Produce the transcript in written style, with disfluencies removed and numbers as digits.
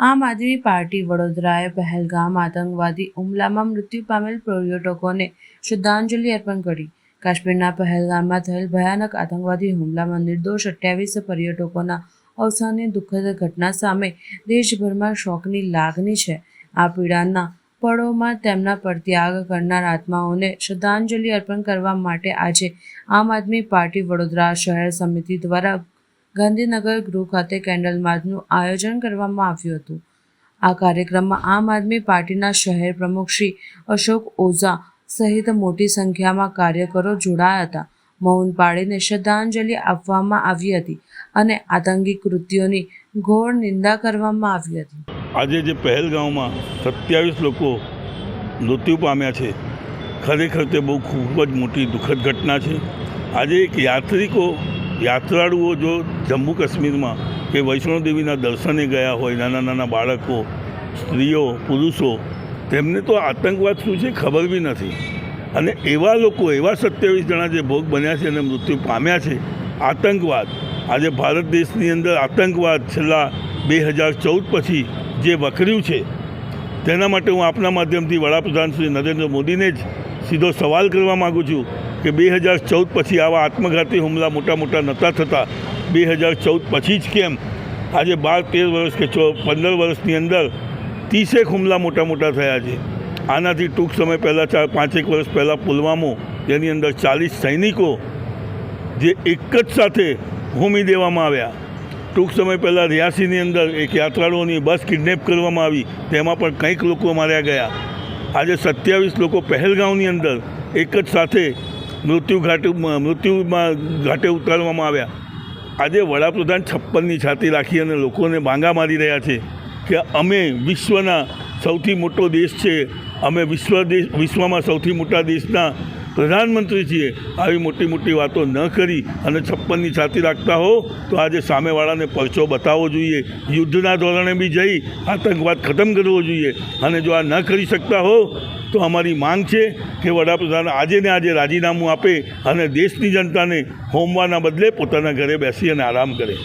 આમ આદમી પાર્ટી વડોદરાએ પહેલગામ આતંકવાદી હુમલામાં મૃત્યુ પામેલ પર્યટકોને શ્રદ્ધાંજલિ અર્પણ કરી। કાશ્મીરના પહેલગામમાં થયેલ ભયાનક આતંકવાદી હુમલામાં નિર્દોષ 28 પર્યટકોના અવસાનની દુઃખદ ઘટના સામે દેશભરમાં શોકની લાગણી છે। આ પીડાના પળોમાં તેમના પર ત્યાગ કરનાર આત્માઓને શ્રદ્ધાંજલિ અર્પણ કરવા માટે આજે આમ આદમી પાર્ટી વડોદરા શહેર સમિતિ દ્વારા ગાંધીનગર ગૃહ ખાતે કેન્ડલ માર્ચનું આયોજન કરવામાં આવ્યું હતું। આ કાર્યક્રમમાં આમ આદમી પાર્ટીના શહેર પ્રમુખ શ્રી અશોક ઓઝા સહિત મોટી સંખ્યામાં કાર્યકરો જોડાયા હતા। મૌન પાળીને શ્રદ્ધાંજલિ આપવામાં આવી હતી અને આતંકી કૃત્યોની ઘોર નિંદા કરવામાં આવી હતી। આજે જે પહેલગામમાં 27 લોકો મૃત્યુ પામ્યા છે, ખરેખર તે બહુ ખૂબ જ મોટી દુઃખદ ઘટના છે। આજે એક યાત્રાળુઓ જો જમ્મુ કાશ્મીરમાં કે વૈષ્ણોદેવીના દર્શને ગયા હોય, નાના નાના બાળકો, સ્ત્રીઓ, પુરુષો, તેમને તો આતંકવાદ શું છે ખબર બી નથી। અને એવા લોકો, એવા 27 જણા જે ભોગ બન્યા છે અને મૃત્યુ પામ્યા છે આતંકવાદ। આજે ભારત દેશની અંદર આતંકવાદ છેલ્લા 2014 પછી જે વકર્યું છે, તેના માટે હું આપના માધ્યમથી વડાપ્રધાન શ્રી નરેન્દ્ર મોદીને જ સીધો સવાલ કરવા માગું છું કે 2014 પછી આવા આત્મઘાતી હુમલા મોટા નહોતા થતા। 2014 પછી જ કેમ આજે 12-13 વર્ષ કે 15 વર્ષની અંદર 30 હુમલા મોટા થયા છે। આનાથી ટૂંક સમય પહેલાં 4-5 વર્ષ પહેલાં પુલવામો, જેની અંદર 40 સૈનિકો જે એક જ સાથે હોમી દેવામાં આવ્યા। ટૂંક સમય પહેલાં રિયાસીની અંદર એક યાત્રાળુઓની બસ કિડનેપ કરવામાં આવી, તેમાં પણ કંઈક લોકો માર્યા ગયા। આજે 27 લોકો પહેલગામની અંદર એક જ સાથે મૃત્યુમાં ઘાટે ઉતારવામાં આવ્યા। આજે વડાપ્રધાન 56ની છાતી રાખી અને લોકોને બાંગા મારી રહ્યા છે કે અમે વિશ્વના સૌથી મોટો દેશ છે, અમે વિશ્વમાં સૌથી મોટા દેશના પ્રધાનમંત્રી છીએ। આવી મોટી વાતો ન કરી અને 56ની છાતી રાખતા હો તો આજે સામેવાળાને પરચો બતાવવો જોઈએ, યુદ્ધના ધોરણે બી જઈ આતંકવાદ ખતમ કરવો જોઈએ। અને જો આ ન કરી શકતા હો તો અમારી માંગ છે કે વડાપ્રધાન આજે ને આજે રાજીનામું આપે અને દેશની જનતાને હોમવાના બદલે પોતાના ઘરે બેસી અને આરામ કરે।